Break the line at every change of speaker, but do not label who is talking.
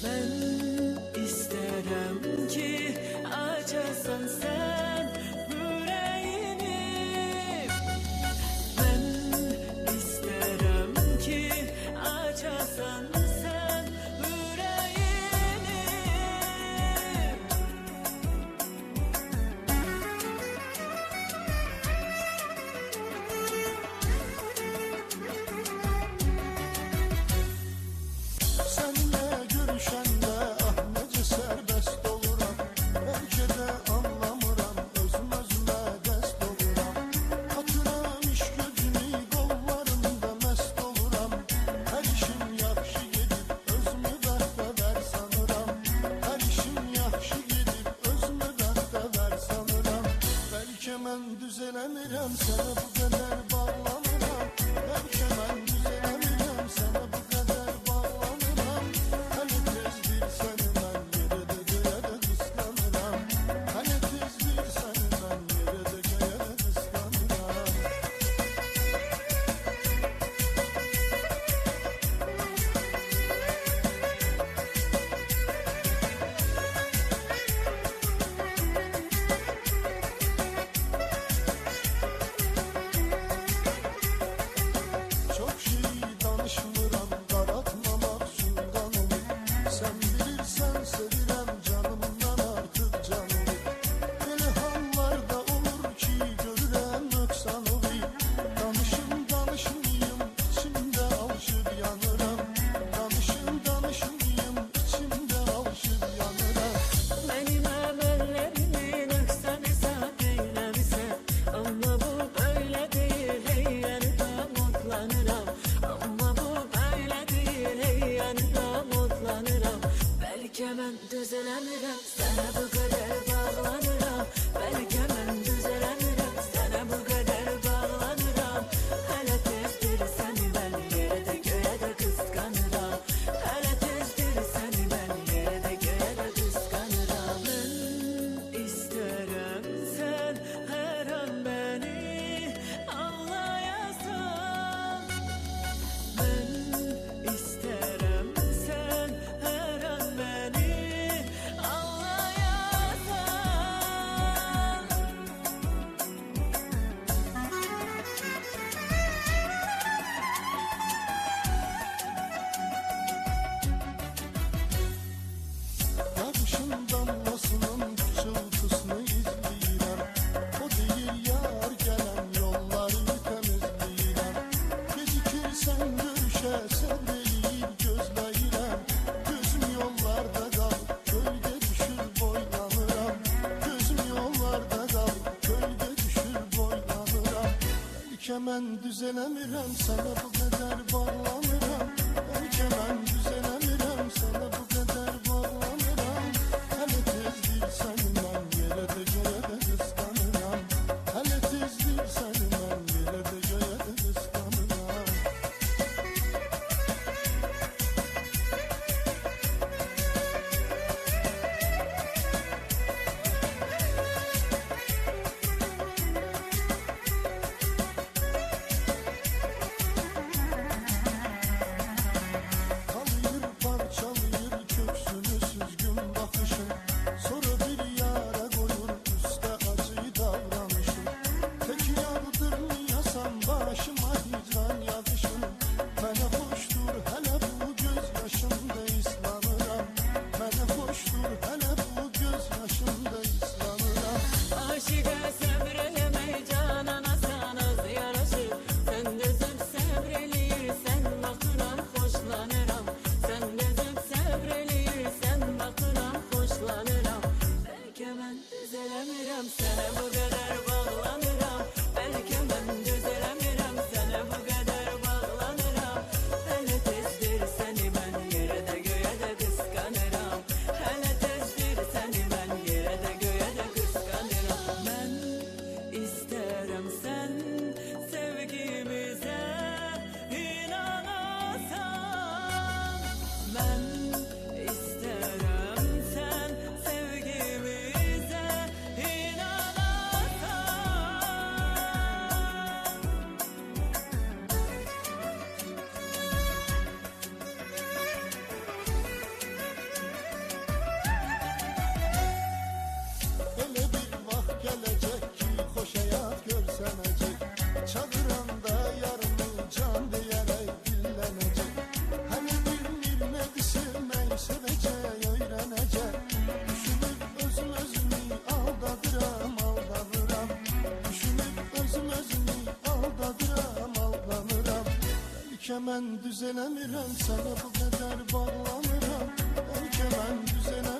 Ben isterim ki açasan sen yüreğini. Ben isterim ki açasan sen yüreğini.
Seninle görüşende ah nece serbest oluram. Belki de anlamıram, özüm özüme dest oluram. Hatıram iş gözünü kollarında mest oluram. Her işim yaxşı gedib, özümü bəxtə ver sanıram. Her işim yaxşı gedib, özümü bəxtə ver sanıram. Belki mən düzelemirəm, sənə bu qədər bağlanıram. Belki mən düzelemirəm, sənə bu qədər bağlanıram. Hani tez bir səni mən yerə də göyə də qısqanıram. Hani tez bir səni mən yerə də göyə də qısqanıram. Çok şey danışmıram, qaratmamaq sundan olur. Sen bilirsən sevirəm, canımdan artıq can olur. Belə hallarda olur ki, görürəm nöqsan olur. Danışmayım, içimdə alışıb yanıram. Danışmayım, içimdə alışıb yanıram.
Benim emellerimi nöksan hesap eylemişse, ama bu böyle değil, hey yanıda mutlanırım. Ama bu böyle değil, hey yanıda mutlanırım. Belki ben düzelemirem, sana bu kadar bağlanırım. Belki ben düzelemirem, sana bu kadar bağlanırım. Hele tezdir seni ben yere de göğe de kıskanırım. Hele tezdir seni ben yere de göğe de kıskanırım. Ben isterim sen her an beni anlayasan. Ben isterim sen her an beni anlayasan.
Yağışın damlasının çıltısını izləyirəm. O deyir yar gələn yolları təmizləyirəm. Gecikirsən görüşə səbr eləyib gözləyirəm. Gözüm yollarda qalıb kölgə düşür boylanıram. Gözüm yollarda qalıb kölgə düşür boylanıram. Bəlkə mən düzələmirəm, sənə bu qədər bağlanıram. Bəlkə mən düzələmirəm, sənə bu qədər bağlanıram. Hələ tezdir səni mən yerə də göyə də qısqanıram. Hələ tezdir səni mən yerə də göyə də qısqanıram. Bəlkə mən düzələmirəm, sənə bu qədər bağlanıram. Bəlkə mən düzələmirəm